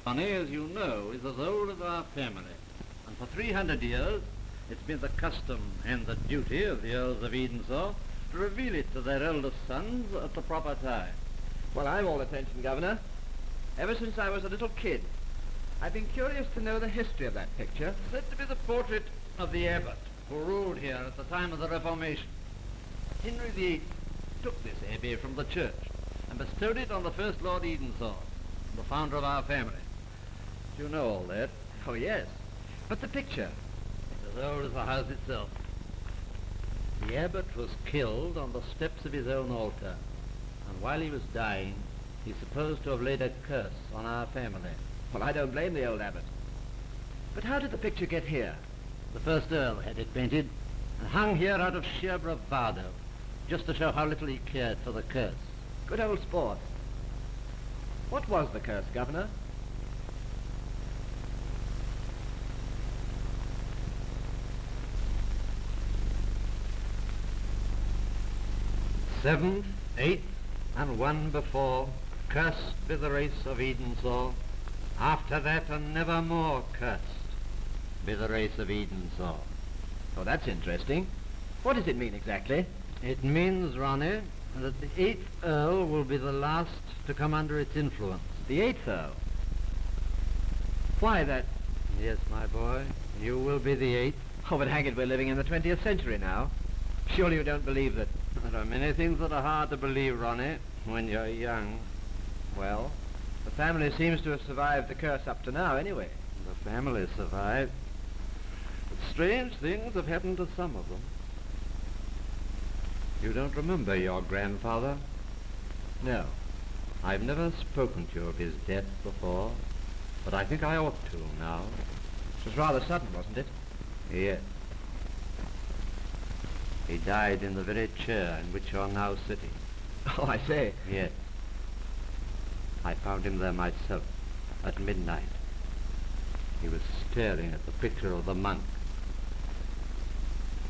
Honey, as you know, is as old as our family. And for 300 years, it's been the custom and the duty of the Earls of Edensaw to reveal it to their eldest sons at the proper time. Well, I'm all attention, Governor. Ever since I was a little kid, I've been curious to know the history of that picture. Said to be the portrait of the abbot who ruled here at the time of the Reformation. Henry VIII took this abbey from the church and bestowed it on the first Lord Edensaw, the founder of our family. Do you know all that? Oh, yes. But the picture? It's as old as the house itself. The abbot was killed on the steps of his own altar, and while he was dying, he's supposed to have laid a curse on our family. Well, I don't blame the old abbot. But how did the picture get here? The first Earl had it painted and hung here out of sheer bravado, just to show how little he cared for the curse. Good old sport. What was the curse, Governor? Seventh, eighth, and one before, cursed be the race of Edensaw. After that, and never more cursed be the race of Edensaw. Oh, that's interesting. What does it mean exactly? It means, Ronnie, that the 8th Earl will be the last to come under its influence. The 8th Earl? Why, that... Yes, my boy, you will be the 8th. Oh, but hang it, we're living in the 20th century now. Surely you don't believe that... There are many things that are hard to believe, Ronnie, when you're young. Well, the family seems to have survived the curse up to now, anyway. The family survived. But strange things have happened to some of them. You don't remember your grandfather? No. I've never spoken to you of his death before, but I think I ought to now. It was rather sudden, wasn't it? Yes. He died in the very chair in which you're now sitting. Oh, I say. Yes. I found him there myself at midnight. He was staring at the picture of the monk.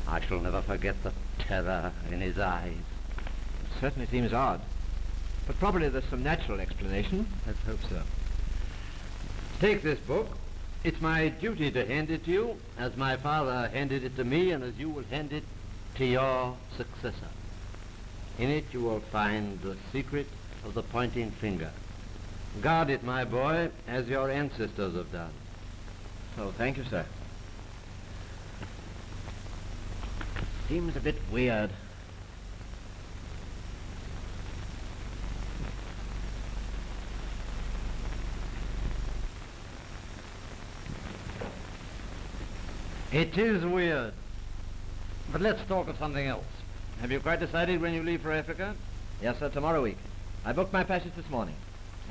I shall never forget the terror in his eyes. It certainly seems odd. But probably there's some natural explanation. Let's hope so. Take this book. It's my duty to hand it to you, as my father handed it to me, and as you will hand it to your successor. In it you will find the secret of the pointing finger. Guard it, my boy, as your ancestors have done. Oh, thank you, sir. Seems a bit weird. It is weird. But let's talk of something else. Have you quite decided when you leave for Africa? Yes, sir, tomorrow week. I booked my passage this morning.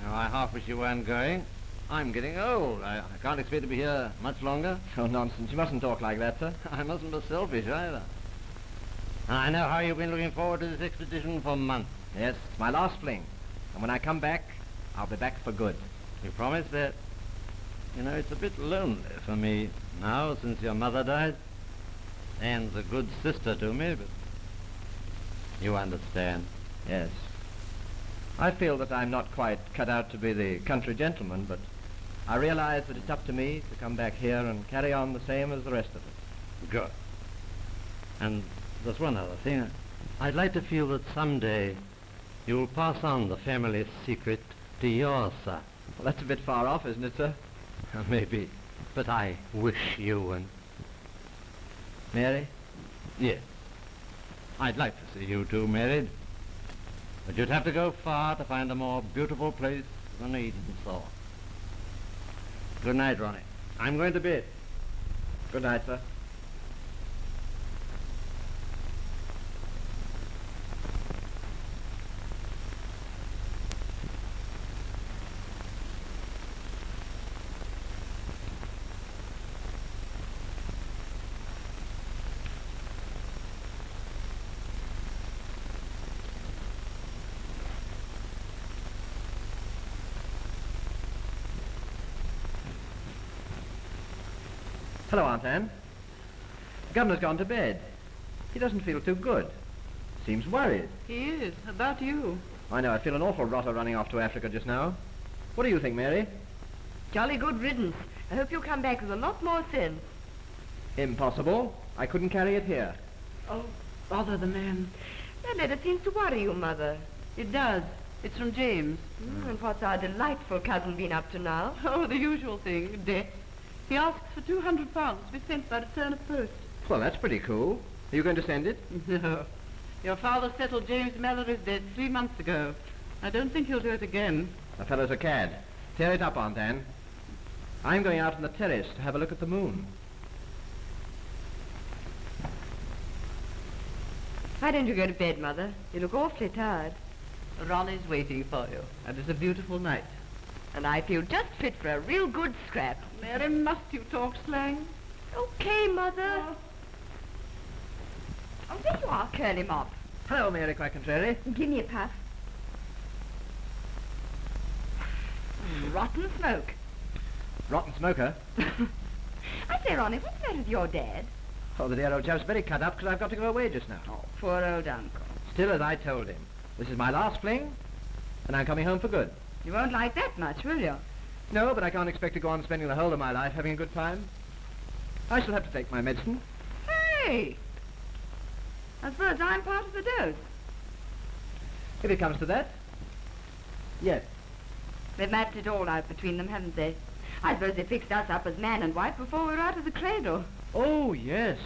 Now, I half wish you weren't going. I'm getting old. I can't expect to be here much longer. Oh, nonsense. You mustn't talk like that, sir. I mustn't be selfish either. And I know how you've been looking forward to this expedition for months. Yes, it's my last fling. And when I come back, I'll be back for good. You promise that? You know, it's a bit lonely for me now since your mother died. Anne's a good sister to me, but you understand. Yes. I feel that I'm not quite cut out to be the country gentleman, but I realize that it's up to me to come back here and carry on the same as the rest of us. Good. And there's one other thing. I'd like to feel that someday you'll pass on the family's secret to your son. Well, that's a bit far off, isn't it, sir? Maybe. But I wish you and... Mary? Yes. I'd like to see you two married. But you'd have to go far to find a more beautiful place than Edensaw. Good night, Ronnie. I'm going to bed. Good night, sir. Hello, Aunt Anne. The governor's gone to bed. He doesn't feel too good. Seems worried. He is. About you. I know. I feel an awful rotter running off to Africa just now. What do you think, Mary? Jolly good riddance. I hope you'll come back with a lot more sense. Impossible. I couldn't carry it here. Oh, bother the man. That letter seems to worry you, Mother. It does. It's from James. And what's our delightful cousin been up to now? Oh, the usual thing, debt. He asks for £200 to be sent by return of post. Well, that's pretty cool. Are you going to send it? No. Your father settled James Mallory's debt 3 months ago. I don't think he'll do it again. The fellow's a cad. Tear it up, Aunt Anne. I'm going out on the terrace to have a look at the moon. Why don't you go to bed, Mother? You look awfully tired. Ronnie's waiting for you, and it's a beautiful night. And I feel just fit for a real good scrap. Mary, must you talk slang? Okay, Mother. Oh, there you are, Curly Mop. Hello, Mary Quackentrary. Give me a puff. Rotten smoke. Rotten smoker. I say, Ronnie, what's the matter with your dad? Oh, the dear old chap's very cut up because I've got to go away just now. Oh, poor old uncle. Still, as I told him, this is my last fling, and I'm coming home for good. You won't like that much, will you? No, but I can't expect to go on spending the whole of my life having a good time. I shall have to take my medicine. Hey! I suppose I'm part of the dose. If it comes to that, yes. They've mapped it all out between them, haven't they? I suppose they fixed us up as man and wife before we were out of the cradle. Oh, yes.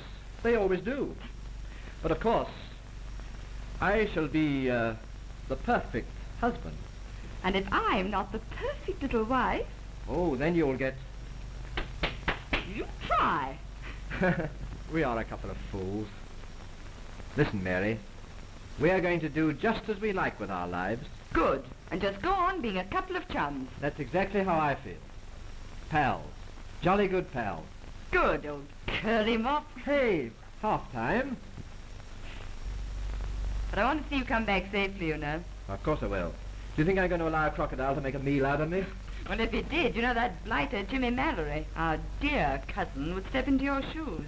They always do. But of course, I shall be the perfect husband. And if I'm not the perfect little wife, Oh, then you'll get... you try. We are a couple of fools. Listen, Mary. We are going to do just as we like with our lives. Good. And just go on being a couple of chums. That's exactly how I feel. Pals. Jolly good pals. Good, old curly mop. Hey, half time. But I want to see you come back safely, you know. Of course I will. Do you think I'm going to allow a crocodile to make a meal out of me? Well, if you did, you know that blighter Jimmy Mallory, our dear cousin, would step into your shoes.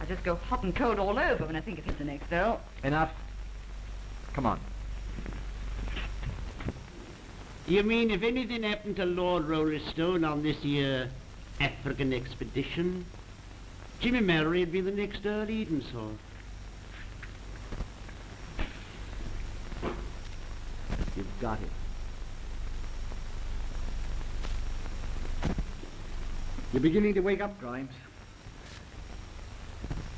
I just go hot and cold all over when I think of him the next girl. Enough. Come on. You mean if anything happened to Lord Rollestone on this here African expedition, Jimmy Mallory would be the next Earl Edenshaw. You've got it. You're beginning to wake up, Grimes.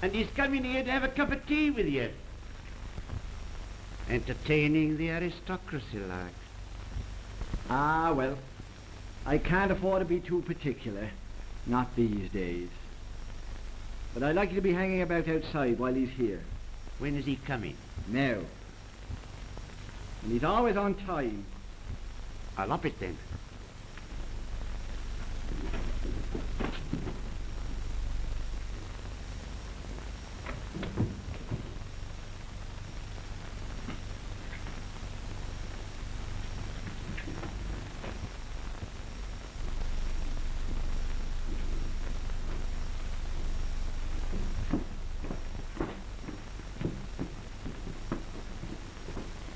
And he's coming here to have a cup of tea with you. Entertaining the aristocracy, like. Ah, well, I can't afford to be too particular. Not these days. But I'd like you to be hanging about outside while he's here. When is he coming? Now. And he's always on time. I'll up it then.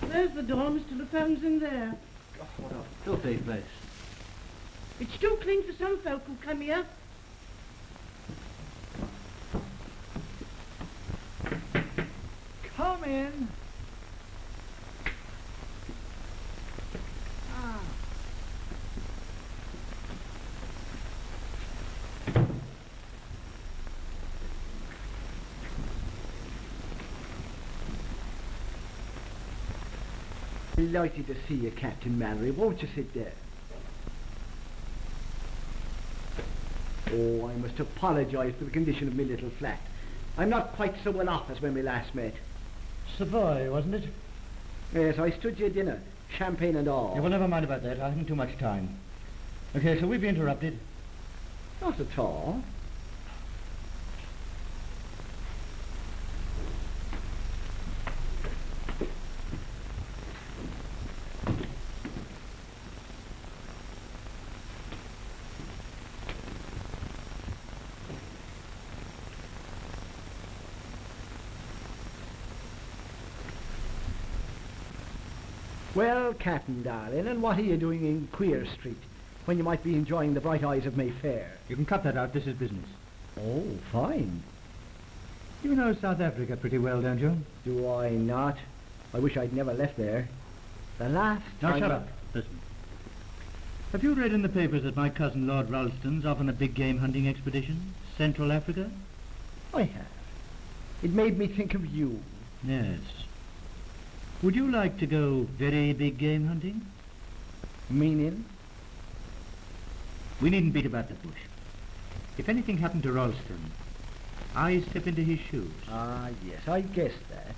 There's the door, Mr. LeFone's in there. Oh, what a filthy place. It's too clean for some folk who come here. Come in. Delighted to see you, Captain Mallory. Won't you sit there? Oh, I must apologise for the condition of my little flat. I'm not quite so well off as when we last met. Savoy, wasn't it? Yes, I stood your dinner, champagne and all. Yeah, well, never mind about that. I haven't too much time. Okay, so we've been interrupted. Not at all. Well, Captain, darling, and what are you doing in Queer Street? when you might be enjoying the bright eyes of Mayfair. You can cut that out. This is business. Oh, fine. You know South Africa pretty well, don't you? Do I not? I wish I'd never left there. The last Now time... shut up. Listen. Have you read in the papers that my cousin Lord Ralston's off on a big game hunting expedition? Central Africa? I have. It made me think of you. Yes. Would you like to go very big game hunting? Meaning? We needn't beat about the bush. If anything happened to Ralston, I step into his shoes. Ah, yes, I guessed that.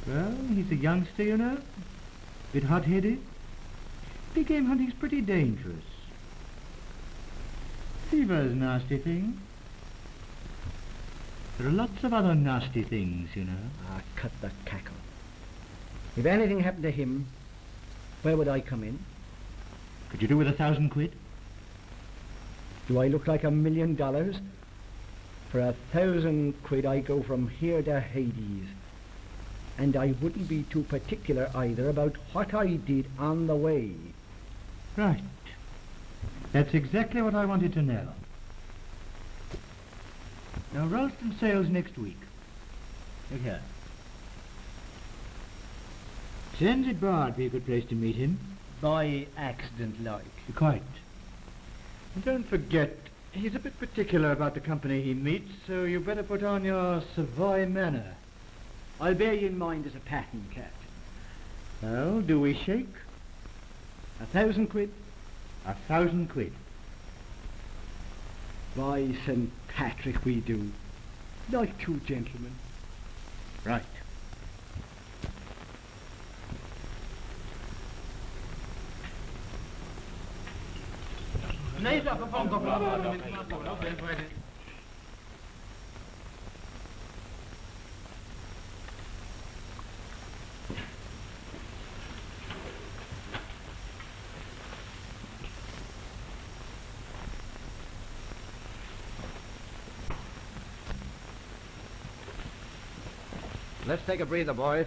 Well, he's a youngster, you know. Bit hot-headed. Big game hunting's pretty dangerous. Fever's a nasty thing. There are lots of other nasty things, you know. Ah, cut the cackle. If anything happened to him, where would I come in? Could you do with 1,000 quid? Do I look like $1 million? For 1,000 quid I go from here to Hades. And I wouldn't be too particular either about what I did on the way. Right. That's exactly what I wanted to know. Now, Ralston sails next week. Look here. Sands Bar would be a good place to meet him. By accident, like. Quite. And don't forget, he's a bit particular about the company he meets, so you better put on your Savoy manner. I'll bear you in mind as a pattern, Cat. Well, do we shake? 1,000 quid? 1,000 quid. By St. Patrick we do. Like two gentlemen. Right. Let's take a breather, boys.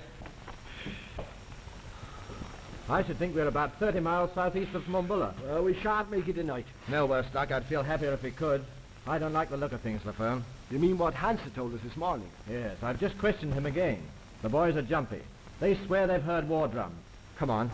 I should think we're about 30 miles southeast of Mumbulla. Well, we shan't make it tonight. No, we're stuck. I'd feel happier if we could. I don't like the look of things, LaFern. You mean what Hansa told us this morning? Yes, I've just questioned him again. The boys are jumpy. They swear they've heard war drums. Come on.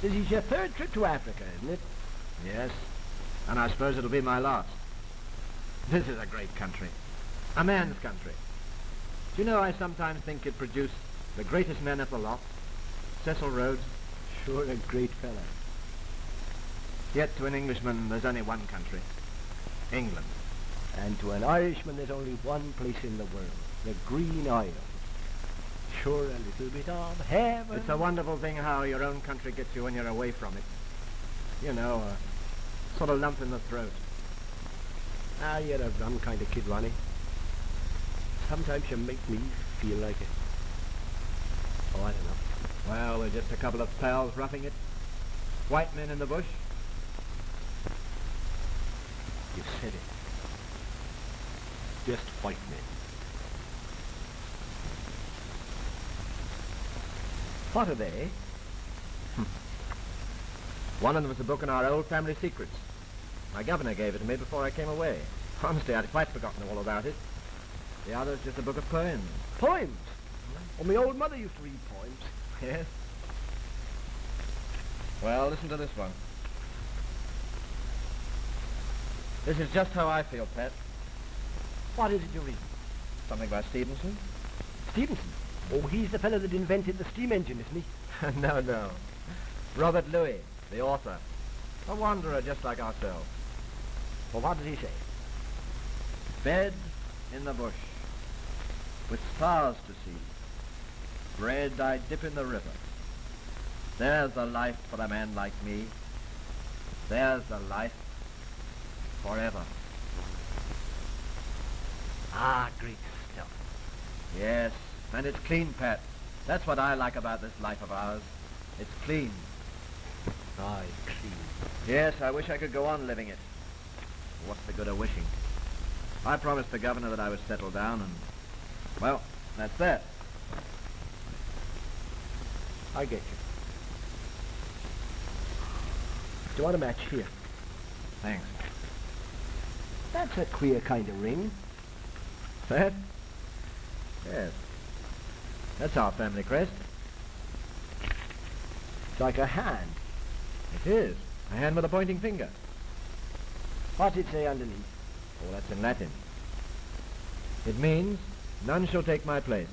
This is your third trip to Africa, isn't it? Yes, and I suppose it'll be my last. This is a great country. A man's country. Do you know, I sometimes think it produced the greatest men of the lot. Cecil Rhodes. Sure, a great fella. Yet to an Englishman, there's only one country. England. And to an Irishman, there's only one place in the world. The Green Isle. Sure, a little bit of heaven. It's a wonderful thing how your own country gets you when you're away from it. You know, a sort of lump in the throat. Ah, you're a rum kind of kid, Ronnie. Sometimes you make me feel like it. Oh, I don't know. Well, we're just a couple of pals roughing it. White men in the bush. You said it. Just white men. What are they? One of them was a book on our old family secrets. My governor gave it to me before I came away. Honestly, I'd quite forgotten all about it. The other's just a book of poems. Poems? Oh, my old mother used to read poems. Yes? Well, listen to this one. This is just how I feel, Pat. What is it you read? Something by Stevenson? Stevenson? Oh, he's the fellow that invented the steam engine, isn't he? No. Robert Louis, the author. A wanderer just like ourselves. Well, what did he say? Bed in the bush, with stars to see. Bread I dip in the river. There's the life for a man like me. There's the life forever. Ah, great stuff. Yes, and it's clean, Pat. That's what I like about this life of ours. It's clean. Aye, clean. Yes, I wish I could go on living it. What's the good of wishing? I promised the governor that I would settle down, and, well, that's that. I get you. Do you want a match here? Thanks. That's a queer kind of ring. That? Yes. That's our family crest. It's like a hand. It is. A hand with a pointing finger. What's it say underneath? Oh, that's in Latin. It means, none shall take my place.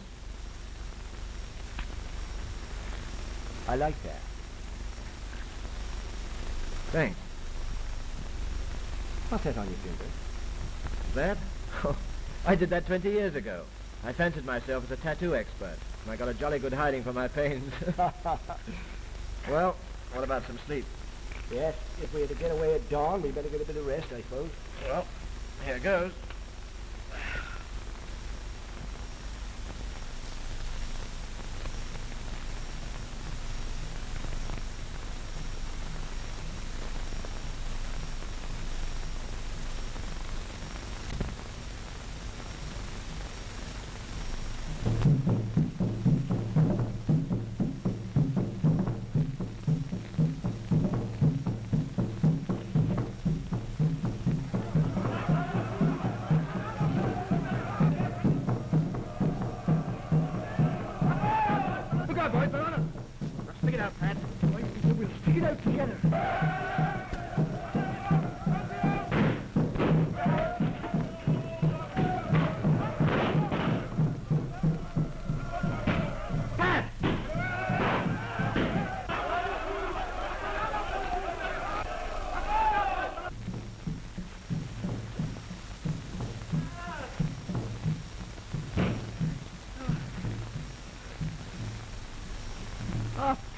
I like that. Thanks. What's that on your finger? That? Oh, I did that 20 years ago. I fancied myself as a tattoo expert, and I got a jolly good hiding for my pains. Well, what about some sleep? Yes, if we are to get away at dawn, we better get a bit of rest, I suppose. Well, here goes.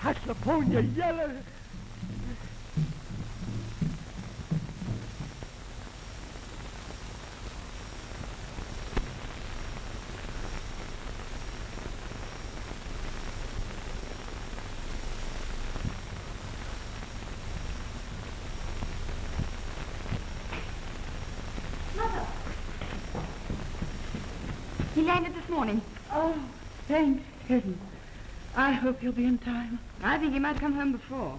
Catch the phone, you yeller! Mother! He landed this morning. Oh, thank heaven. I hope he'll be in time. I think he might come home before.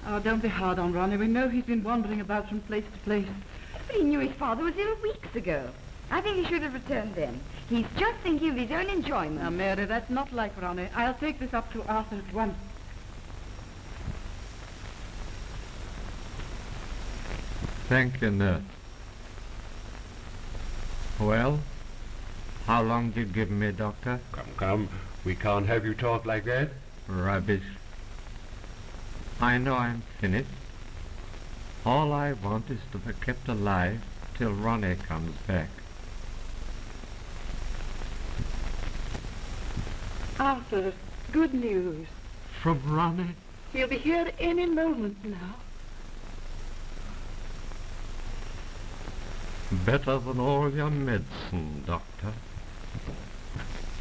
Oh, don't be hard on Ronnie. We know he's been wandering about from place to place. But he knew his father was ill weeks ago. I think he should have returned then. He's just thinking of his own enjoyment. Now, Mary, that's not like Ronnie. I'll take this up to Arthur at once. Thank you, nurse. Well, how long did you give me, doctor? Come. We can't have you talk like that. Rubbish. I know I'm finished. All I want is to be kept alive till Ronnie comes back. Arthur, good news. From Ronnie? He'll be here any moment now. Better than all your medicine, doctor.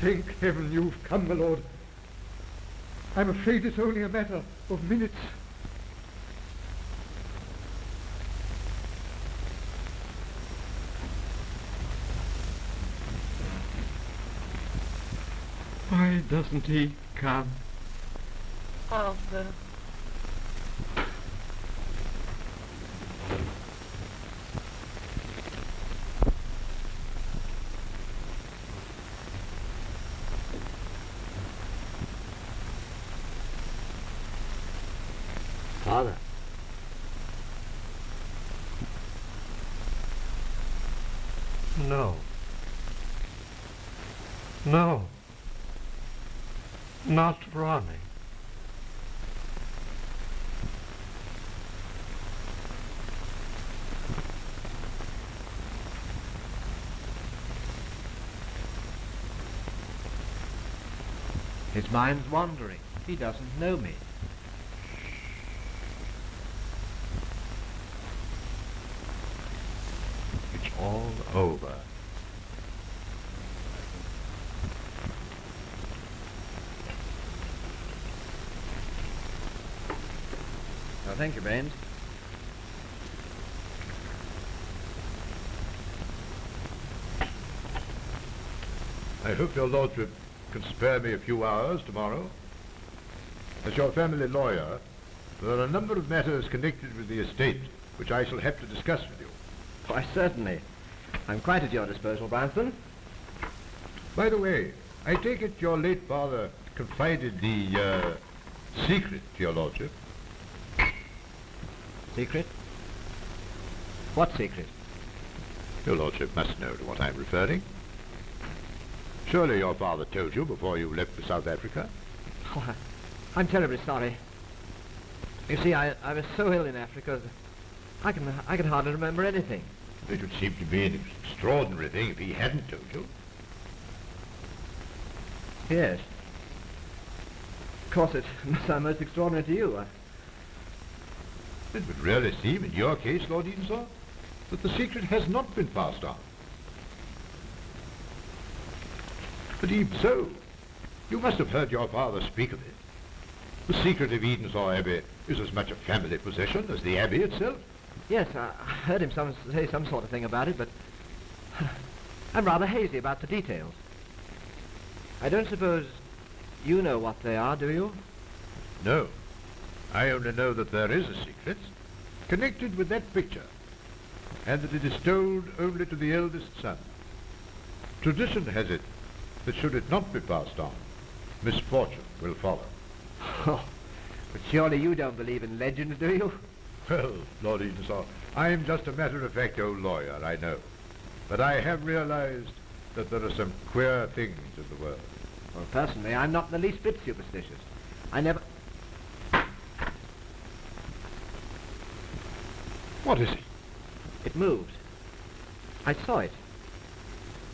Thank heaven you've come, my lord. I'm afraid it's only a matter of minutes. Why doesn't he come? Arthur. Father. No. No. Not Ronnie. His mind's wandering. He doesn't know me. It's all over. Oh, thank you, Baines. I hope your lordship can spare me a few hours tomorrow. As your family lawyer, there are a number of matters connected with the estate which I shall have to discuss with you. Why, certainly. I'm quite at your disposal, Branston. By the way, I take it your late father confided the secret to your lordship. Secret? What secret? Your lordship must know to what I'm referring. Surely your father told you before you left for South Africa? Oh, I'm terribly sorry. You see, I was so ill in Africa that I can hardly remember anything. It would seem to be an extraordinary thing if he hadn't told you. Yes. Of course, it must sound most extraordinary to you. It would really seem, in your case, Lord Edensor, that the secret has not been passed on. But even so, you must have heard your father speak of it. The secret of Edensor Abbey is as much a family possession as the Abbey itself. Yes, I heard him say some sort of thing about it, but I'm rather hazy about the details. I don't suppose you know what they are, do you? No. I only know that there is a secret connected with that picture, and that it is told only to the eldest son. Tradition has it that should it not be passed on, misfortune will follow. Oh, but surely you don't believe in legends, do you? Well, Lord Edensor, I am just a matter-of-fact old lawyer, I know. But I have realized that there are some queer things in the world. Well, personally, I'm not the least bit superstitious. I never... What is it? It moved. I saw it.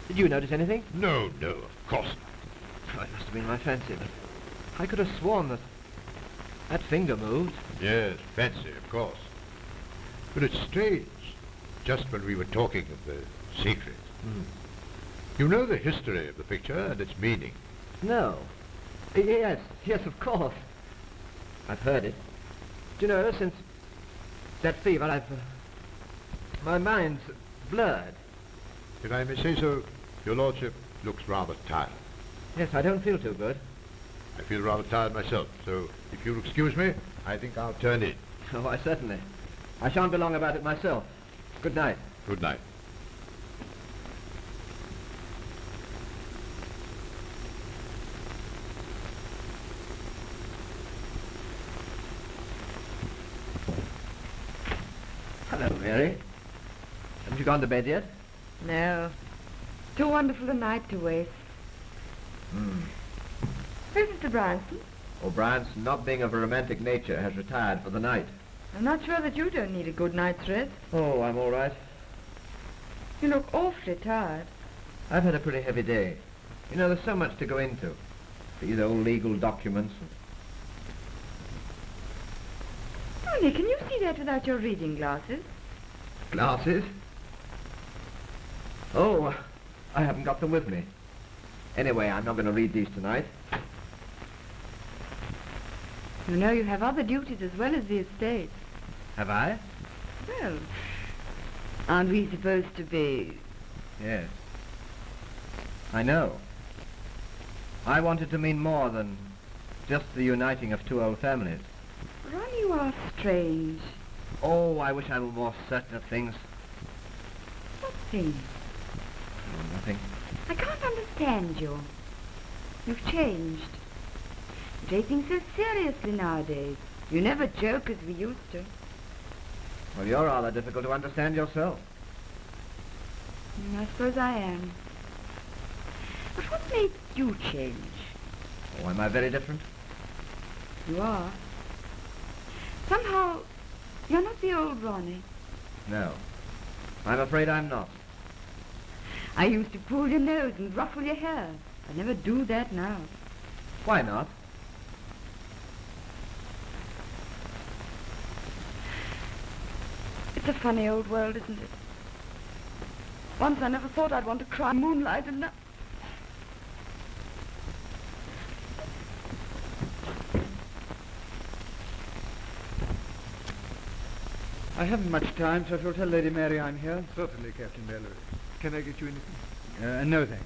Did you notice anything? No, of course not. Oh, it must have been my fancy, but I could have sworn that finger moved. Yes, fancy, of course. But it's strange, just when we were talking of the secret. You know the history of the picture and its meaning? No. Yes, of course. I've heard it. Do you know, since that fever, my mind's blurred. If I may say so, your lordship looks rather tired. Yes, I don't feel too good. I feel rather tired myself, so if you'll excuse me, I think I'll turn in. Oh, why, certainly. I shan't be long about it myself. Good night. Good night. Hello, Mary. Haven't you gone to bed yet? No. Too wonderful a night to waste. Where's Mr. Branston? O'Brien's, not being of a romantic nature, has retired for the night. I'm not sure that you don't need a good night's rest. Oh, I'm all right. You look awfully tired. I've had a pretty heavy day. You know, there's so much to go into. These old legal documents. Tony, can you see that without your reading glasses? Glasses? Oh, I haven't got them with me. Anyway, I'm not going to read these tonight. You know you have other duties as well as the estate. Have I? Well, aren't we supposed to be... Yes. I know. I want it to mean more than just the uniting of two old families. Ron, you are strange. Oh, I wish I were more certain of things. What things? Oh, nothing. I can't understand you. You've changed. You take things so seriously nowadays. You never joke as we used to. Well, you're rather difficult to understand yourself. I suppose I am. But what made you change? Oh, am I very different? You are. Somehow, you're not the old Ronnie. No. I'm afraid I'm not. I used to pull your nose and ruffle your hair. I never do that now. Why not? It's a funny old world, isn't it? Once I never thought I'd want to cry in moonlight, and now... I haven't much time, so I shall tell Lady Mary I'm here. Certainly, Captain Mallory. Can I get you anything? No, thanks.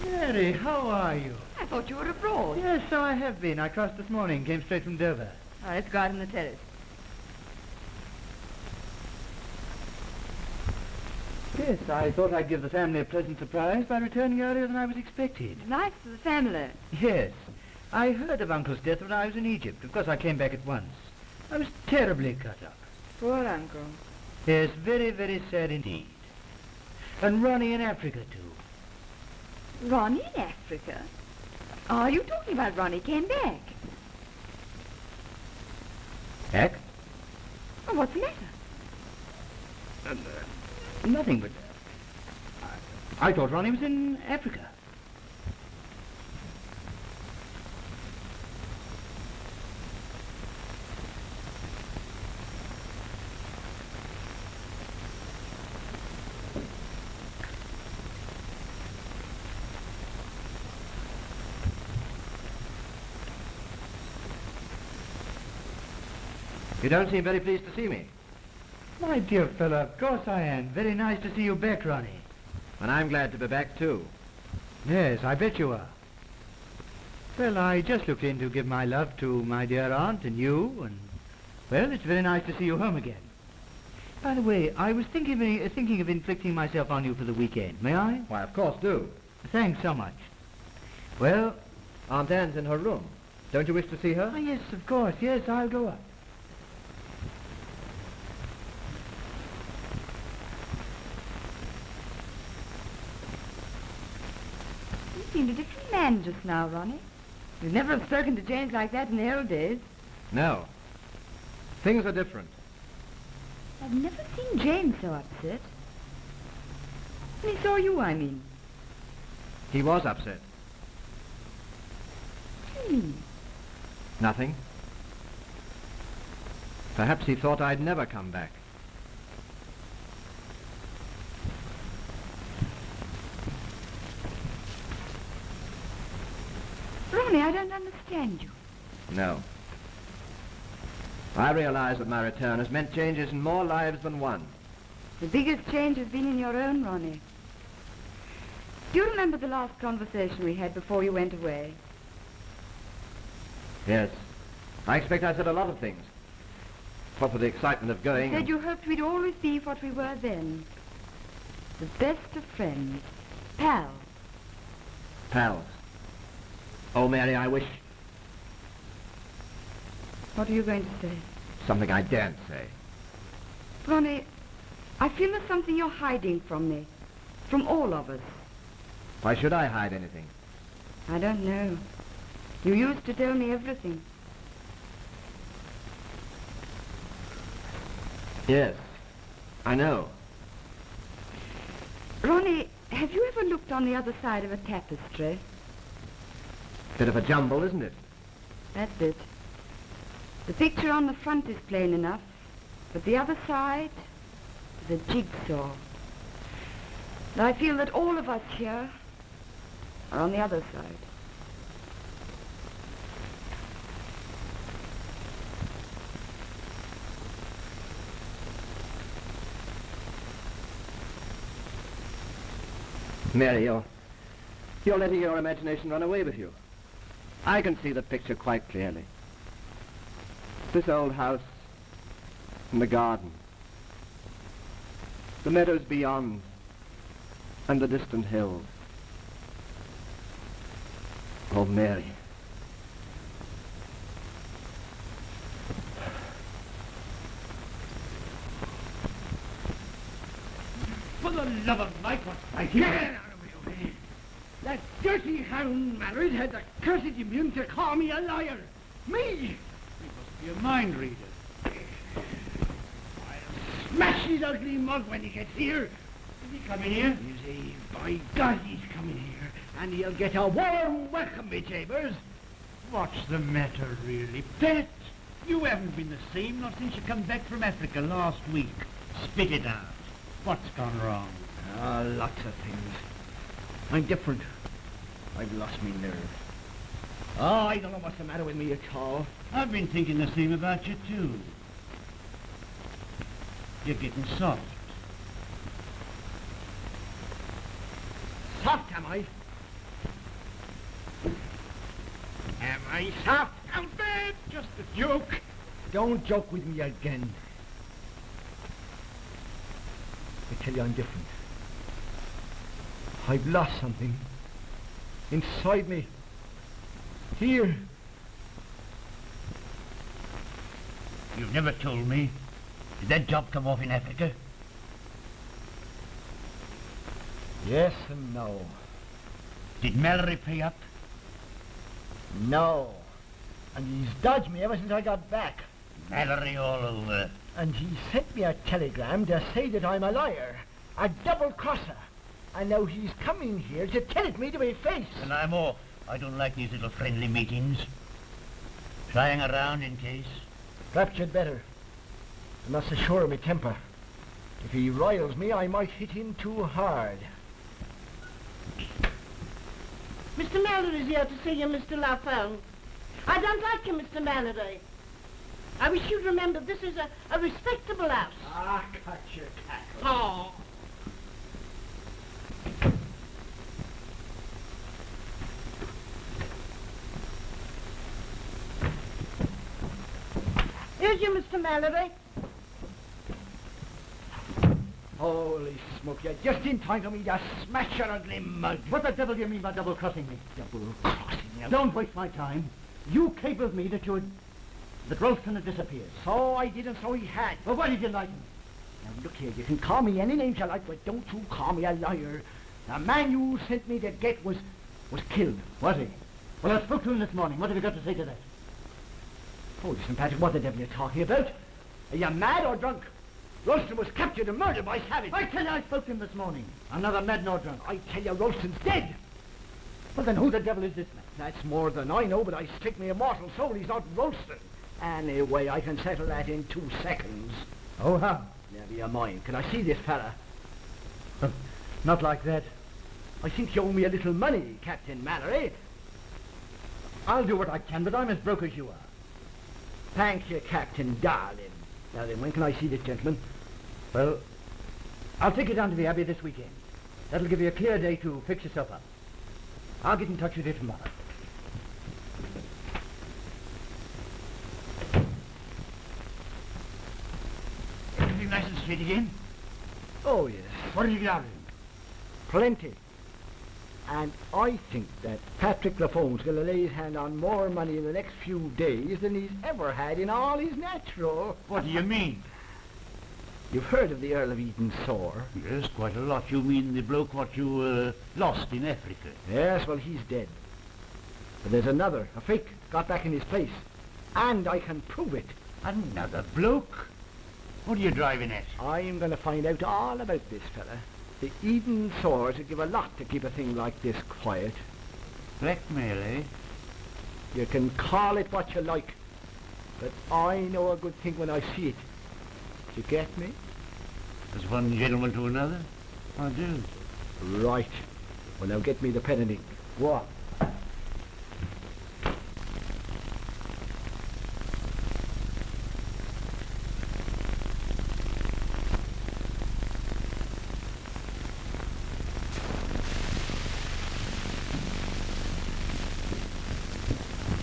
Mary, how are you? I thought you were abroad. Yes, so I have been. I crossed this morning, came straight from Dover. All right, let's go out on the terrace. Yes, I thought I'd give the family a pleasant surprise by returning earlier than I was expected. It's nice for the family. Yes. I heard of Uncle's death when I was in Egypt. Of course, I came back at once. I was terribly cut up. Poor Uncle. Yes, very, very sad indeed. And Ronnie in Africa, too. Ronnie in Africa? Are you talking about Ronnie came back? Back? Oh, what's the matter? Nothing, but... I thought Ronnie was in Africa. You don't seem very pleased to see me. My dear fellow, of course I am. Very nice to see you back, Ronnie. And I'm glad to be back, too. Yes, I bet you are. Well, I just looked in to give my love to my dear aunt and you, and... Well, it's very nice to see you home again. By the way, I was thinking of inflicting myself on you for the weekend. May I? Why, of course, do. Thanks so much. Well... Aunt Anne's in her room. Don't you wish to see her? Oh, yes, of course. Yes, I'll go up. You seemed a different man just now, Ronnie. You'd never have spoken to James like that in the old days. No. Things are different. I've never seen James so upset. When he saw you, I mean. He was upset. What do you mean? Nothing. Perhaps he thought I'd never come back. Ronnie, I don't understand you. No. I realize that my return has meant changes in more lives than one. The biggest change has been in your own, Ronnie. Do you remember the last conversation we had before you went away? Yes. I expect I said a lot of things. What with the excitement of going... You said you hoped we'd always be what we were then. The best of friends. Pals. Pals. Oh, Mary, I wish... What are you going to say? Something I daren't say. Ronnie, I feel there's something you're hiding from me. From all of us. Why should I hide anything? I don't know. You used to tell me everything. Yes, I know. Ronnie, have you ever looked on the other side of a tapestry? Bit of a jumble, isn't it? That's it. The picture on the front is plain enough, but the other side is a jigsaw. And I feel that all of us here are on the other side. Mary, you're letting your imagination run away with you. I can see the picture quite clearly. This old house and the garden, the meadows beyond, and the distant hills. Oh, Mary. For the love of Mike, what's right here? Get out of my way. That dirty hound Mallard had the cursed impudence to call me a liar. Me! He must be a mind reader. I'll smash his ugly mug when he gets here. Is he coming here? Is he? By God, he's coming here. And he'll get a warm welcome, me Chambers. What's the matter, really? Pet, you haven't been the same, not since you come back from Africa last week. Spit it out. What's gone wrong? Lots of things. I'm different. I've lost my nerve. Oh, I don't know what's the matter with me at all. I've been thinking the same about you, too. You're getting soft. Soft, am I? Am I soft? How bad? Just a joke. Don't joke with me again. I tell you I'm different. I've lost something. Inside me. Here. You've never told me. Did that job come off in Africa? Yes and no. Did Mallory pay up? No. And he's dodged me ever since I got back. Mallory all over. And he sent me a telegram to say that I'm a liar, a double-crosser. And now he's coming here to tell it me to my face. And I'm off. I don't like these little friendly meetings. Trying around in case. Perhaps you'd better. I must assure my temper. If he riles me, I might hit him too hard. Mr. Mallory's here to see you, Mr. Lafone. I don't like you, Mr. Mallory. I wish you'd remember this is a respectable house. Ah, cut your cackle. Oh. Here's you, Mr. Mallory. Holy smoke, you're just in time for me to smash your ugly mug. What the devil do you mean by double-crossing me? Double-crossing you? Don't waste my time. You cabled me that that Ralston had disappeared. So I did and so he had. Well, why did you lie to me? Now look here, you can call me any names you like, but don't you call me a liar. The man you sent me to get was killed. Was he? Well, I spoke to him this morning. What have you got to say to that? Holy St. Patrick, what the devil are you talking about? Are you mad or drunk? Ralston was captured and murdered by Savage. I tell you, I spoke to him this morning. I'm neither mad nor drunk. I tell you, Ralston's dead. Well, then who the devil is this man? That's more than I know, but I stick me immortal soul he's not Ralston. Anyway, I can settle that in 2 seconds. Oh, how? Never you mind. Can I see this fella? Not like that. I think you owe me a little money, Captain Mallory. I'll do what I can, but I'm as broke as you are. Thank you, Captain Darling. Now then, when can I see this gentleman? Well, I'll take you down to the Abbey this weekend. That'll give you a clear day to fix yourself up. I'll get in touch with you tomorrow. Everything nice and straight again? Oh, yes. What did you get out of him? Plenty. And I think that Patrick Lafone's going to lay his hand on more money in the next few days than he's ever had in all his natural. What do you mean? You've heard of the Earl of Eden's sore? Yes, quite a lot. You mean the bloke what you lost in Africa? Yes, well, he's dead. But there's another, a fake, got back in his place. And I can prove it. Another bloke? What are you driving at? I'm going to find out all about this fella. The Eden sores would give a lot to keep a thing like this quiet. Blackmail, eh? You can call it what you like, but I know a good thing when I see it. You get me? As one gentleman to another? I do. Right. Well, now get me the pen and ink. Go on.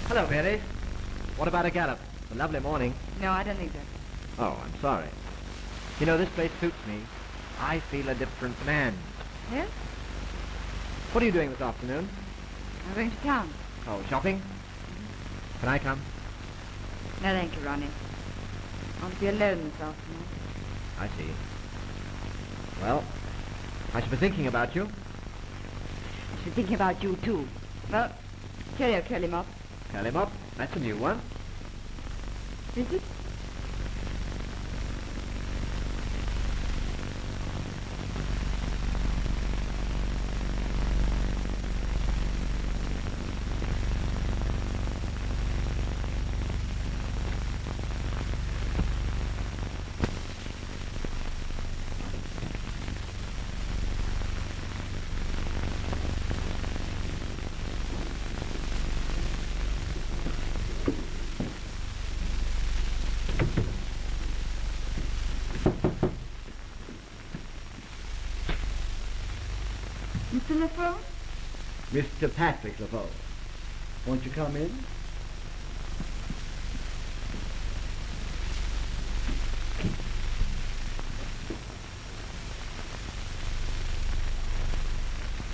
Hello, Perrins. What about a gallop? A lovely morning. No, I don't think so. Oh, I'm sorry. You know, this place suits me. I feel a different man. Yes? What are you doing this afternoon? I'm going to town. Oh, shopping? Can I come? No, thank you, Ronnie. I want to be alone this afternoon. I see. Well, I shall be thinking about you. I should think about you, too. Well, cheerio, curl him up. Curl him up. That's a new one. Is it? Mr. Patrick LaFoe. Won't you come in?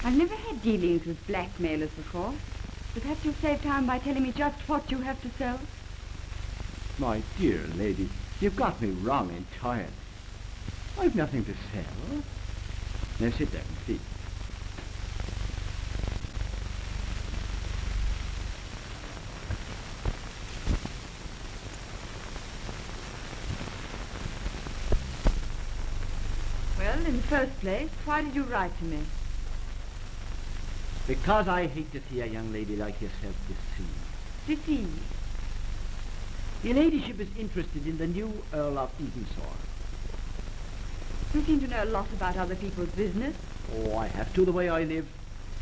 I've never had dealings with blackmailers before. But perhaps you'll save time by telling me just what you have to sell. My dear lady, you've got me wrong entirely. I've nothing to sell. Now sit down, please. Well, in the first place, why did you write to me? Because I hate to see a young lady like yourself deceived. Deceived? Your ladyship is interested in the new Earl of Edensor. You seem to know a lot about other people's business. Oh, I have to, the way I live.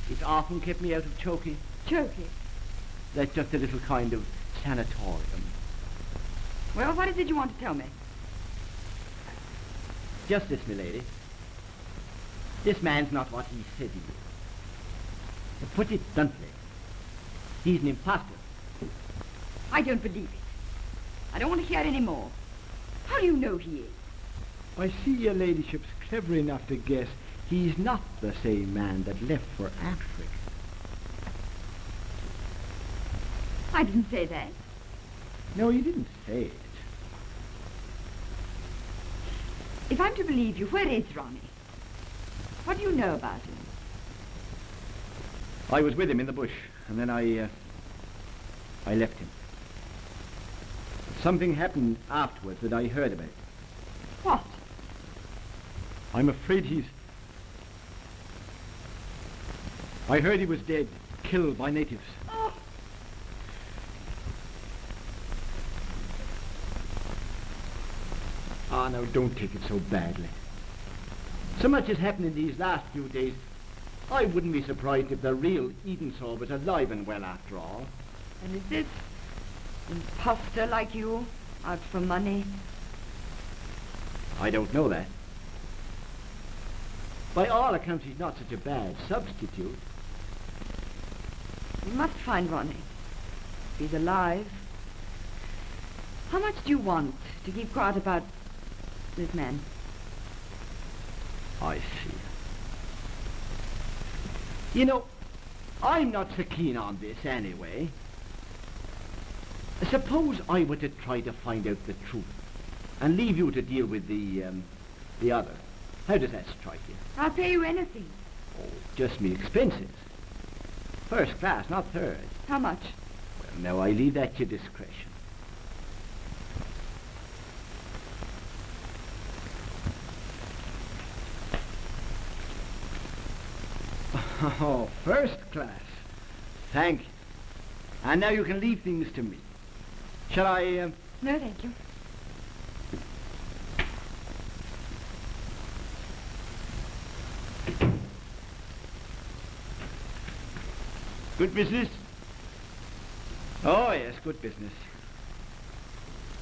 It's often kept me out of choky. Choky? That's just a little kind of sanatorium. Well, what is it you want to tell me? Just this, my lady. This man's not what he said he is. To put it bluntly, he's an imposter. I don't believe it. I don't want to hear any more. How do you know he is? I see your ladyship's clever enough to guess he's not the same man that left for Africa. I didn't say that. No, you didn't say it. If I'm to believe you, where is Ronnie? What do you know about him? I was with him in the bush, and then I left him. Something happened afterwards that I heard about. What? I'm afraid I heard he was dead, killed by natives. Oh. Ah, now, don't take it so badly. So much has happened in these last few days. I wouldn't be surprised if the real Edensor was alive and well after all. And is this imposter like you, out for money? I don't know that. By all accounts, he's not such a bad substitute. You must find Ronnie. If he's alive. How much do you want to keep quiet about this man? I see. You know, I'm not so keen on this anyway. Suppose I were to try to find out the truth and leave you to deal with the other. How does that strike you? I'll pay you anything. Oh, just me expenses. First class, not third. How much? Well, now I leave that to your discretion. Oh, first class. Thank you. And now you can leave things to me. Shall I, No, thank you. Good business? Oh, yes, good business.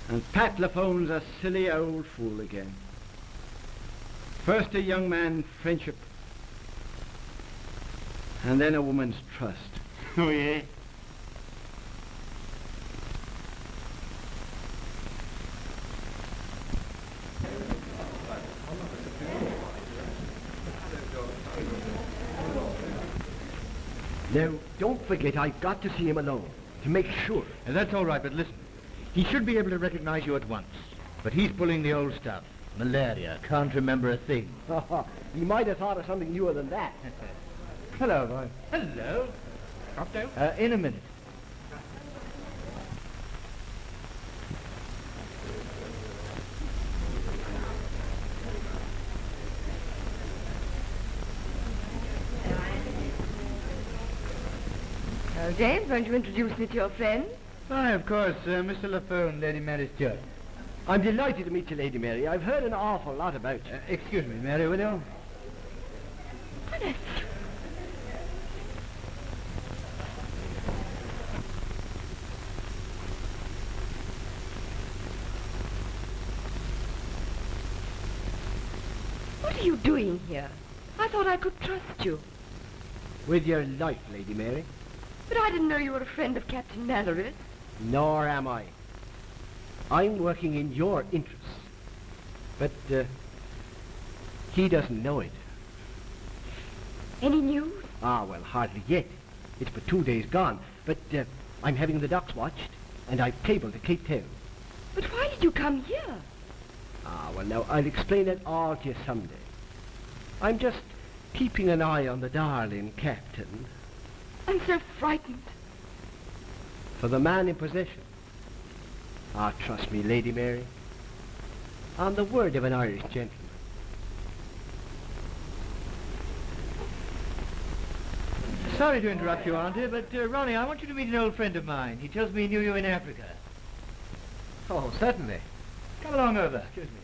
And Pat LaFone's a silly old fool again. First a young man's friendship, and then a woman's trust. Oh, yeah? Now, don't forget, I've got to see him alone, to make sure. That's all right, but listen. He should be able to recognize you at once. But he's pulling the old stuff. Malaria, can't remember a thing. He might have thought of something newer than that. Hello, boy. Hello. Drop down. In a minute. Oh, James, won't you introduce me to your friend? Why, of course, Mr. LaFone, Lady Mary's judge. I'm delighted to meet you, Lady Mary. I've heard an awful lot about you. Excuse me, Mary, will you? What are you doing here? I thought I could trust you. With your life, Lady Mary. But I didn't know you were a friend of Captain Mallory's. Nor am I. I'm working in your interests. But, he doesn't know it. Any news? Ah, well, hardly yet. It's but 2 days gone. But, I'm having the docks watched, and I've cabled to Cape Town. But why did you come here? Ah, well, now, I'll explain it all to you someday. I'm just keeping an eye on the darling captain. I'm so frightened. For the man in possession. Ah, trust me, Lady Mary. On the word of an Irish gentleman. Sorry to interrupt you, Auntie, but Ronnie, I want you to meet an old friend of mine. He tells me he knew you in Africa. Oh, certainly. Come along over. Excuse me.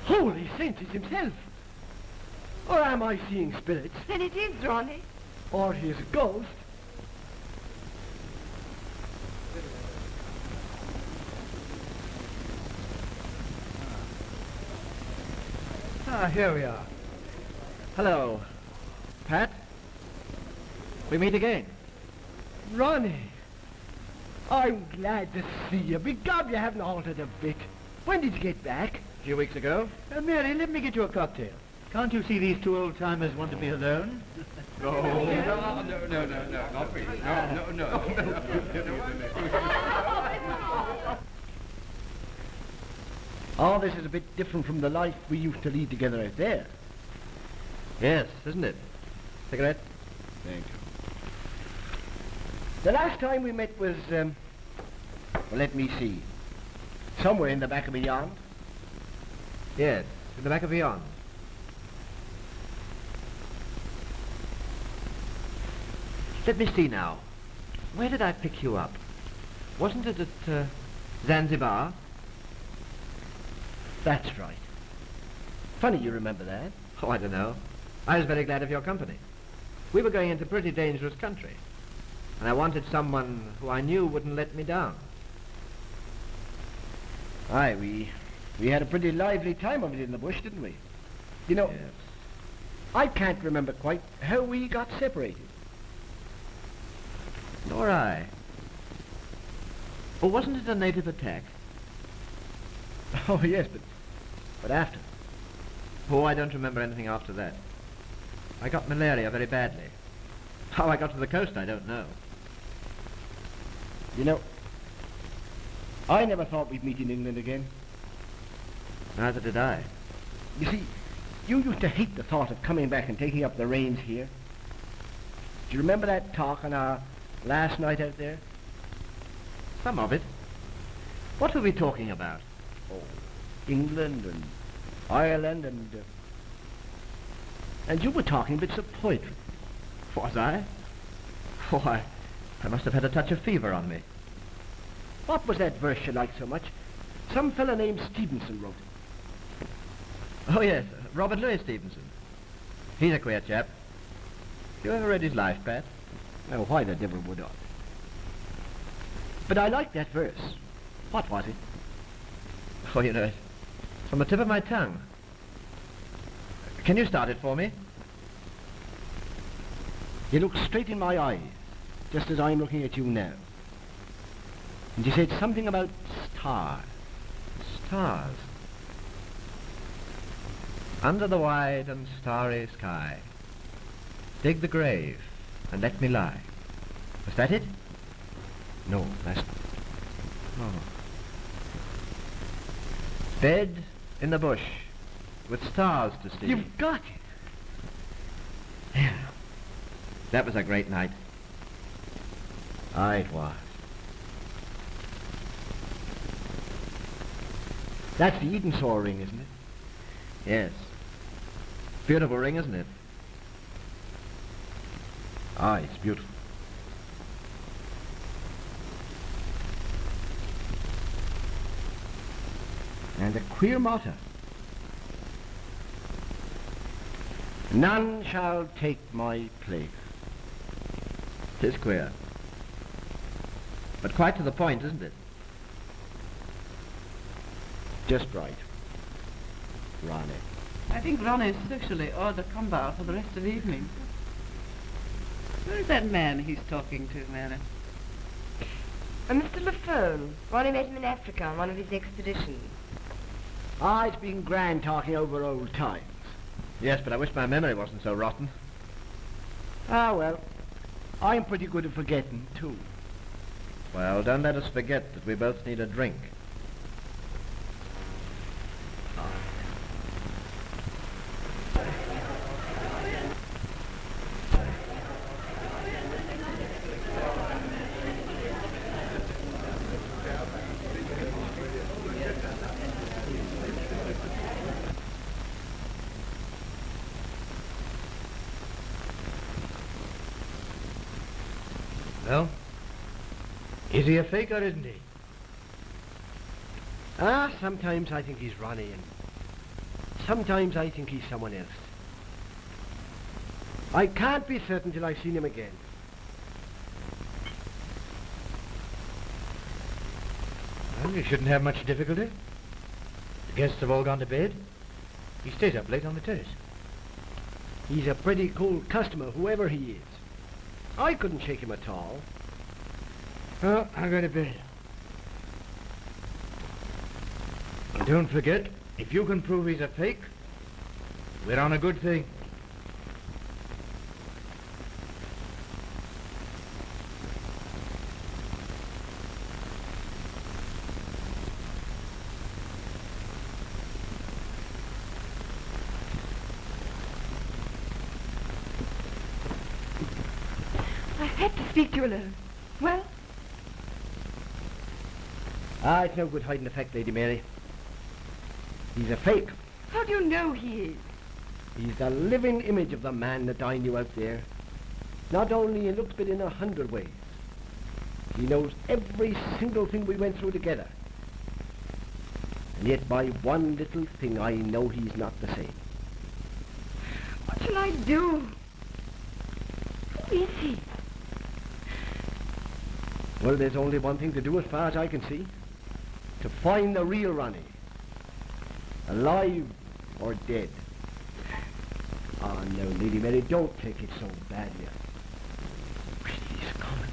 Holy saints, it's himself. Or am I seeing spirits? Then it is, Ronnie. Or his ghost? Ah, here we are. Hello, Pat. We meet again. Ronnie, I'm glad to see you. Begob, you haven't altered a bit. When did you get back? A few weeks ago. Mary, let me get you a cocktail. Can't you see these two old-timers want to be alone? No, not me. All this is a bit different from the life we used to lead together out there. Yes, isn't it? Cigarette? Thank you. The last time we met was, well, let me see. Somewhere in the back of beyond. Yes, in the back of beyond. Let me see now. Where did I pick you up? Wasn't it at Zanzibar? That's right. Funny you remember that. Oh, I don't know. I was very glad of your company. We were going into pretty dangerous country, and I wanted someone who I knew wouldn't let me down. Aye, we had a pretty lively time of it in the bush, didn't we? You know, Yes. I can't remember quite how we got separated. Nor I. Oh, wasn't it a native attack? Oh, yes, but after. Oh, I don't remember anything after that. I got malaria very badly. How I got to the coast, I don't know. You know, I never thought we'd meet in England again. Neither did I. You see, you used to hate the thought of coming back and taking up the reins here. Do you remember that talk on our last night out there? Some of it. What were we talking about? Oh, England and Ireland and you were talking bits of poetry. Was I? Oh, I must have had a touch of fever on me. What was that verse you liked so much? Some fella named Stevenson wrote it. Oh, yes, Robert Louis Stevenson. He's a queer chap. You ever read his life, Pat? Now, why the devil would I? But I liked that verse. What was it? Oh, you know it. From the tip of my tongue. Can you start it for me? You looked straight in my eyes, just as I'm looking at you now. And you said something about stars. Stars. Under the wide and starry sky, dig the grave and let me lie. Was that it? No, that's... Oh. Bed in the bush with stars to see. You've got it. Yeah. That was a great night. Aye, it was. That's the Edensaw ring, isn't it? Yes. Beautiful ring, isn't it? Aye, it's beautiful. And a queer motto. None shall take my place. 'Tis queer. But quite to the point, isn't it? Just right. Ronnie. I think Ronnie's socially hors de combat for the rest of the evening. Who's that man he's talking to, Mary? Mr. Lafone. Ronnie met him in Africa on one of his expeditions. Ah, it's been grand talking over old times. Yes, but I wish my memory wasn't so rotten. Ah, well, I'm pretty good at forgetting, too. Well, don't let us forget that we both need a drink. Well, is he a fake or isn't he? Ah, sometimes I think he's Ronnie, and sometimes I think he's someone else. I can't be certain till I've seen him again. Well, you shouldn't have much difficulty. The guests have all gone to bed. He stays up late on the terrace. He's a pretty cool customer, whoever he is. I couldn't shake him at all. Oh, I'm going to bed. And don't forget, if you can prove he's a fake, we're on a good thing. I had to speak to you alone. Well? Ah, it's no good hiding the fact, Lady Mary. He's a fake. How do you know he is? He's the living image of the man that I knew out there. Not only in looks, but in 100 ways. He knows every single thing we went through together. And yet by one little thing I know he's not the same. What shall I do? Who is he? Well, there's only one thing to do as far as I can see. To find the real Ronnie. Alive or dead. Ah, no, Lady Mary, don't take it so badly. He's coming.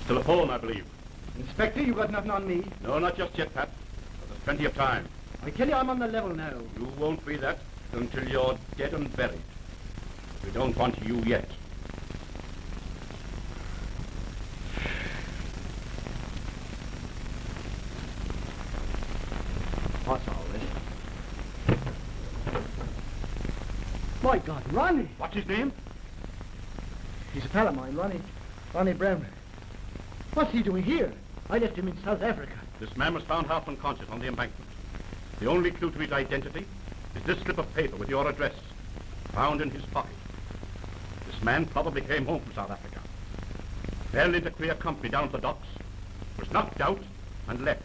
Still a phone, I believe. Inspector, you got nothing on me? No, not just yet, Pat. But there's plenty of time. I tell you I'm on the level now. You won't be that until you're dead and buried. We don't want you yet. What's all this? My God, Ronnie! What's his name? He's a pal of mine, Ronnie Brown. What's he doing here? I left him in South Africa. This man was found half unconscious on the embankment. The only clue to his identity is this slip of paper with your address, found in his pocket. This man probably came home from South Africa, fell into queer company down at the docks, was knocked out, and left.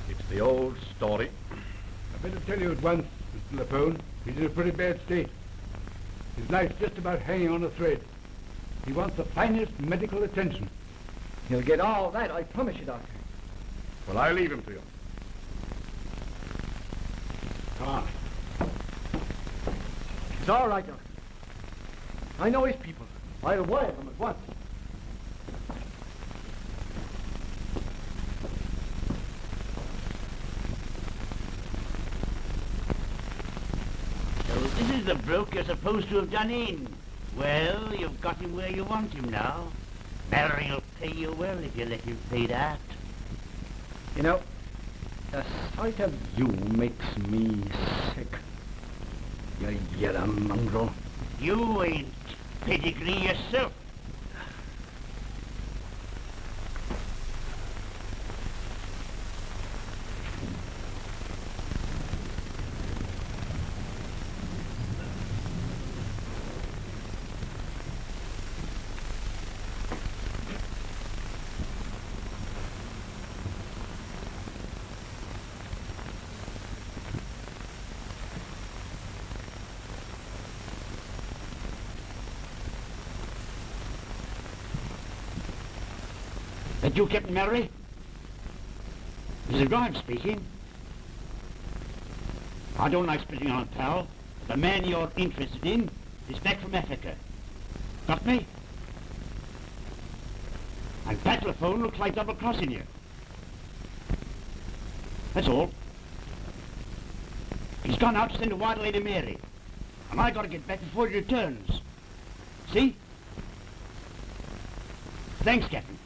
It's the old story. I better tell you at once, Mr. Lafone, he's in a pretty bad state. His life's just about hanging on a thread. He wants the finest medical attention. He'll get all that, I promise you, Doctor. Well, I leave him to you. Come on. It's all right, Doctor. I know his people. I'll wire them at once. So this is the bloke you're supposed to have done in. Well, you've got him where you want him now. Mary'll pay you well if you let him pay that. You know, the sight of you makes me sick. You yellow mongrel. You ain't pedigree yourself. That you, Captain Mallory? This is Grant speaking. I don't like splitting on it, pal. The man you're interested in is back from Africa. Got me? And that telephone looks like double-crossing you. That's all. He's gone out to send a wire to Lady Mary. And I gotta get back before he returns. See? Thanks, Captain.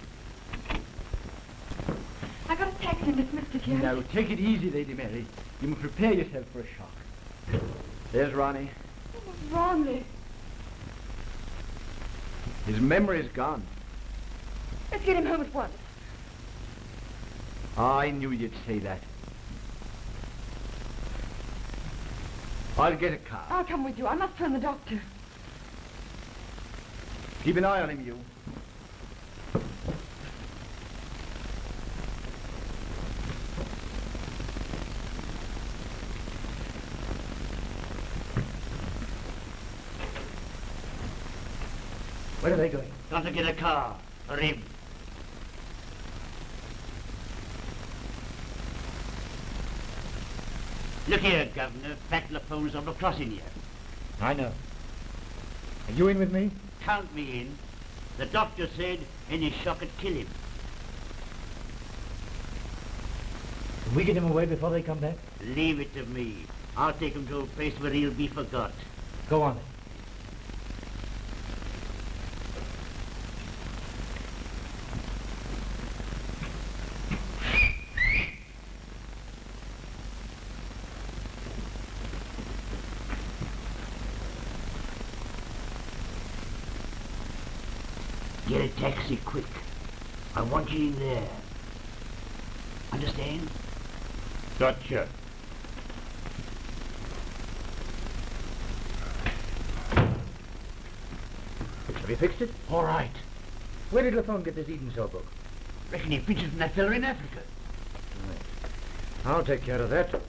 I got a taxi, Miss Mr. Jones. Now, take it easy, Lady Mary. You must prepare yourself for a shock. There's Ronnie. What's wrong, Liz? His memory's gone. Let's get him home at once. I knew you'd say that. I'll get a car. I'll come with you. I must phone the doctor. Keep an eye on him, you. Where are they going? Got to get a car for him. Look here, Governor. Back telephone's on the crossing here. I know. Are you in with me? Count me in. The doctor said any shock would kill him. Can we get him away before they come back? Leave it to me. I'll take him to a place where he'll be forgot. Go on then. Get a taxi quick. I want you in there. Understand? Gotcha. Have you fixed it? All right. Where did Lafone get this Eden Saw book? Reckon he pinched it from that fella in Africa. Right. I'll take care of that.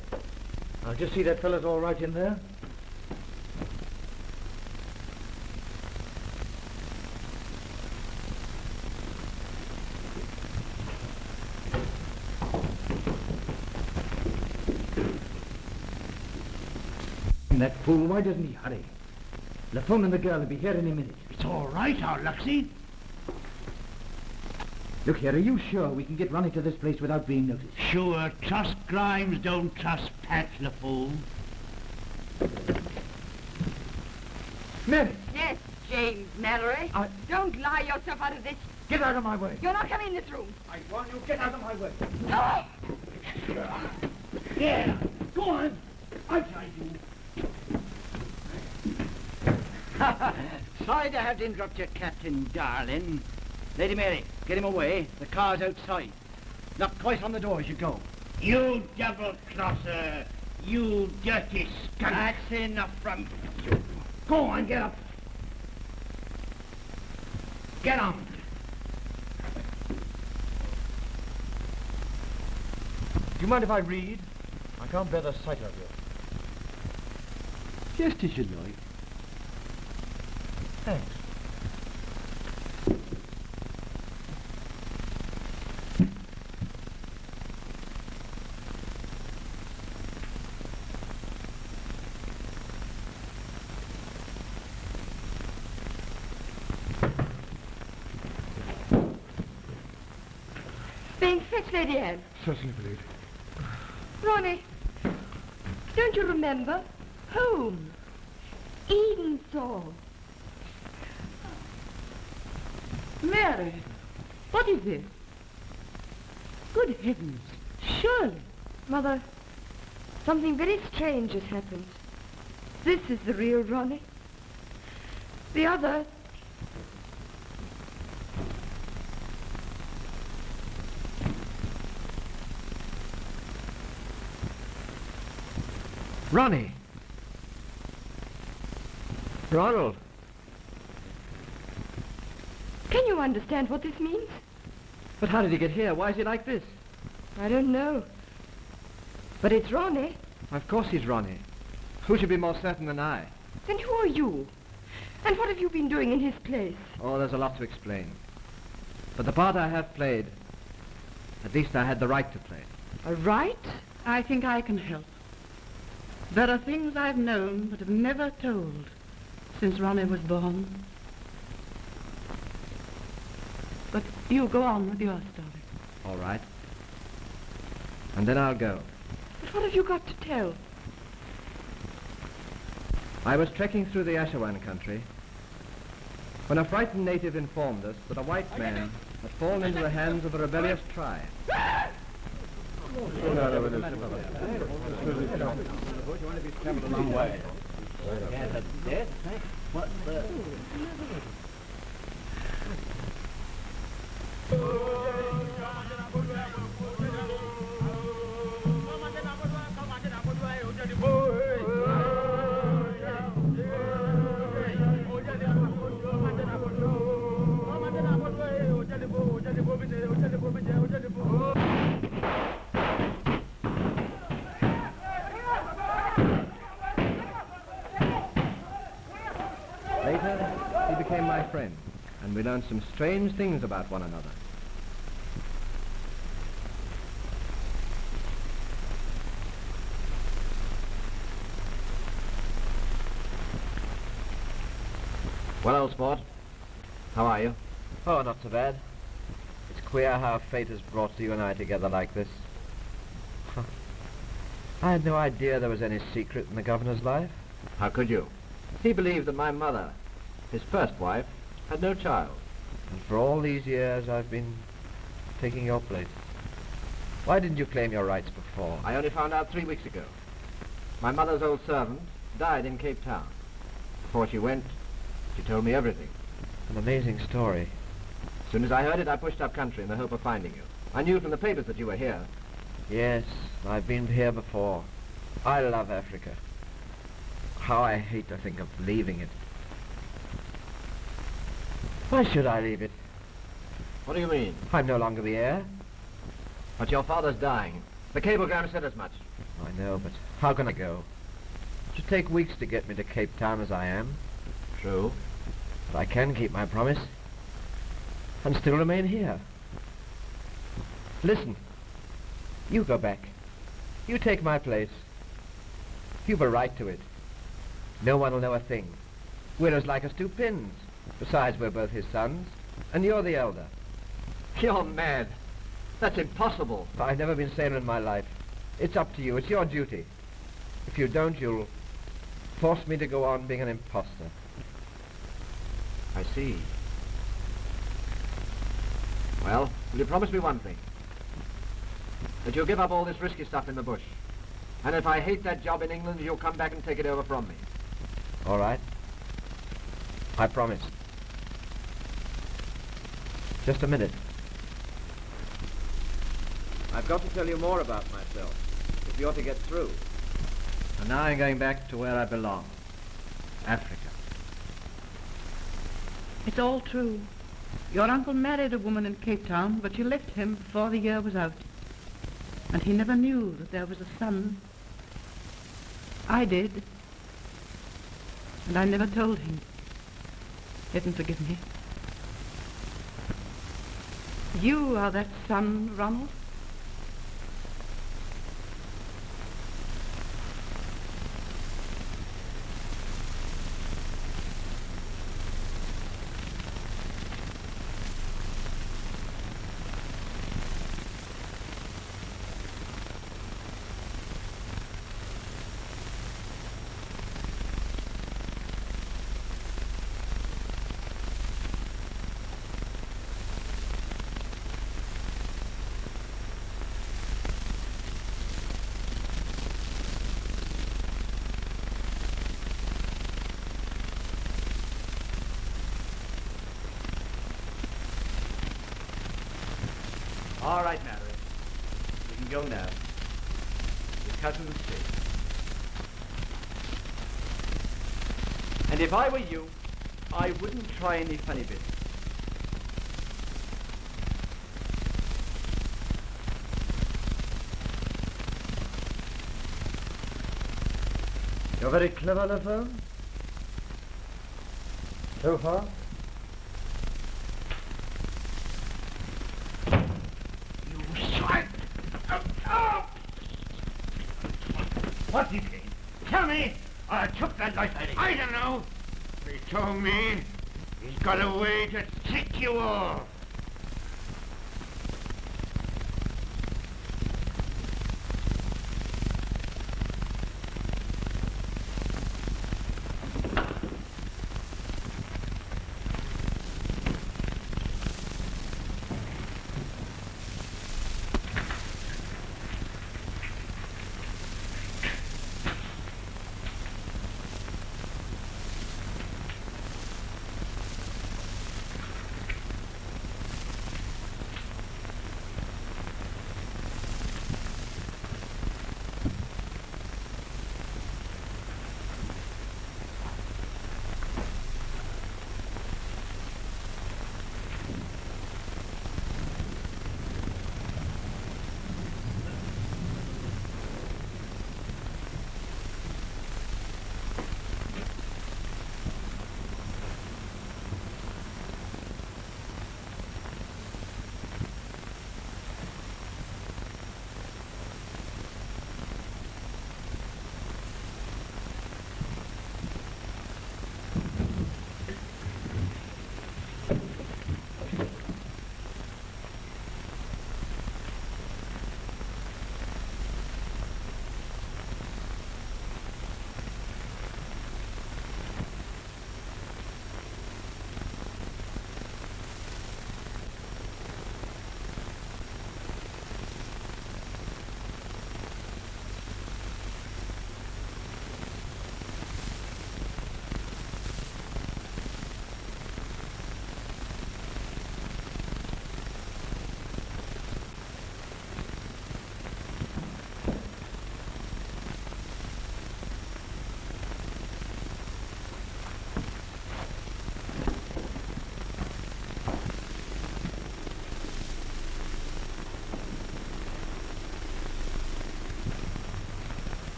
I'll just see that fella's all right in there. That fool, why doesn't he hurry? Lafone and the girl will be here any minute. It's all right, our Luxie. Look here, are you sure we can get Ronnie to this place without being noticed? Sure, trust Grimes, don't trust Pat, the fool. Mary! Yes, James Mallory. Don't lie yourself out of this. Get out of my way! You're not coming in this room. I want you, get out of my way! No! Yeah, go on. I tried you. Sorry to have to interrupt you, Captain, darling. Lady Mary, get him away. The car's outside. Knock twice on the door as you go. You double-crosser. You dirty skunk. That's enough from you. Go on, get up. Get on. Do you mind if I read? I can't bear the sight of you. Just as you like. Thanks. Being fetched, Lady Anne. Certainly, my lady. Ronnie, don't you remember? Home. Eden Saw. Mary, what is this? Good heavens, surely. Mother, something very strange has happened. This is the real Ronnie. The other... Ronnie! Ronald! Can you understand what this means? But how did he get here? Why is he like this? I don't know. But it's Ronnie. Of course he's Ronnie. Who should be more certain than I? Then who are you? And what have you been doing in his place? Oh, there's a lot to explain. But the part I have played, at least I had the right to play. A right? I think I can help. There are things I've known but have never told since Ronnie was born. But you go on with your story. All right. And then I'll go. But what have you got to tell? I was trekking through the Ashawan country when a frightened native informed us that a white man had fallen into the hands of a rebellious tribe. Later, he became my friend, and we learned some strange things about one another. Well, old sport, how are you? Oh, not so bad. It's queer how fate has brought you and I together like this. I had no idea there was any secret in the governor's life. How could you? He believed that my mother, his first wife, had no child. And for all these years I've been taking your place. Why didn't you claim your rights before? I only found out 3 weeks ago. My mother's old servant died in Cape Town. Before she went, she told me everything. An amazing story. As soon as I heard it, I pushed up country in the hope of finding you. I knew from the papers that you were here. Yes, I've been here before. I love Africa. How I hate to think of leaving it. Why should I leave it? What do you mean? I'm no longer the heir. But your father's dying. The cablegram said as much. I know, but how can I go? It should take weeks to get me to Cape Town as I am. True. But I can keep my promise and still remain here. Listen, you go back. You take my place. You've a right to it. No one will know a thing. We're as like as two pins. Besides, we're both his sons, and you're the elder. You're mad. That's impossible. I've never been saner in my life. It's up to you. It's your duty. If you don't, you'll force me to go on being an imposter. I see. Well, will you promise me one thing? That you'll give up all this risky stuff in the bush. And if I hate that job in England, you'll come back and take it over from me. All right. I promise. Just a minute. I've got to tell you more about myself, if you're to get through. And now I'm going back to where I belong. Africa. It's all true. Your uncle married a woman in Cape Town, but you left him before the year was out. And he never knew that there was a son. I did. And I never told him. Heaven forgive me. You are that son, Ronald? All right, Mary. You can go now. Your cousin's safe. And if I were you, I wouldn't try any funny bits. You're very clever, Lafone. So far. What, you Kane? took that life out of you? I don't know. He told me he's got a way to trick you all.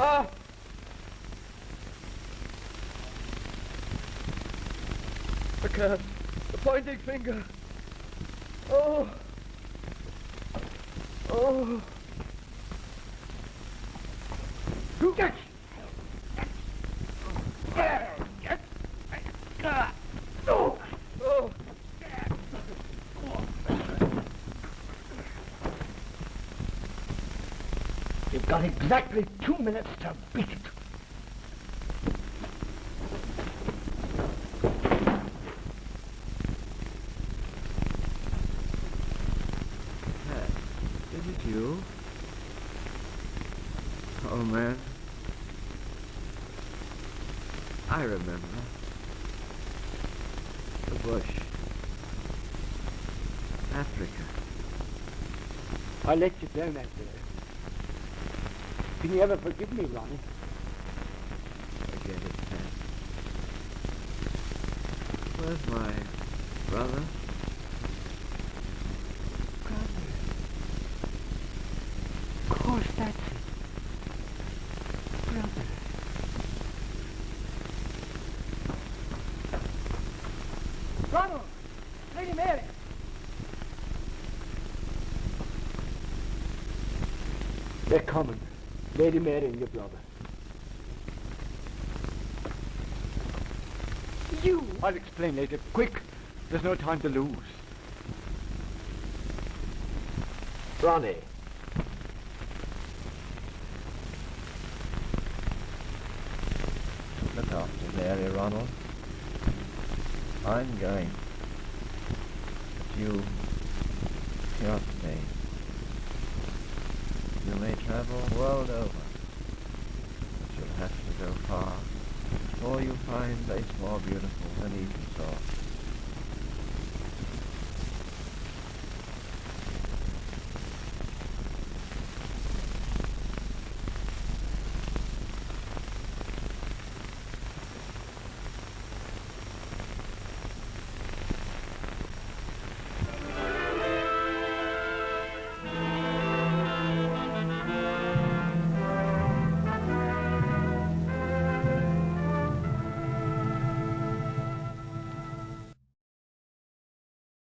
Ah! The curse. The pointing finger. Oh! Oh! Yes! Oh! Oh! You've got exactly 2 minutes to beat it. Is it you? Oh, man. I remember. The bush. Africa. I let you down that day. Can you ever forgive me, Ronnie? Forget it, Pat. Where's my brother? Of course, that's it. Brother. Ronald! Lady Mary! They're coming. Lady Mary and your brother. You! I'll explain later. Quick! There's no time to lose. Ronnie. Look after Mary, Ronald. I'm going. But you can't stay. You may travel the world over, but you'll have to go far before you find place more beautiful than Eton saw.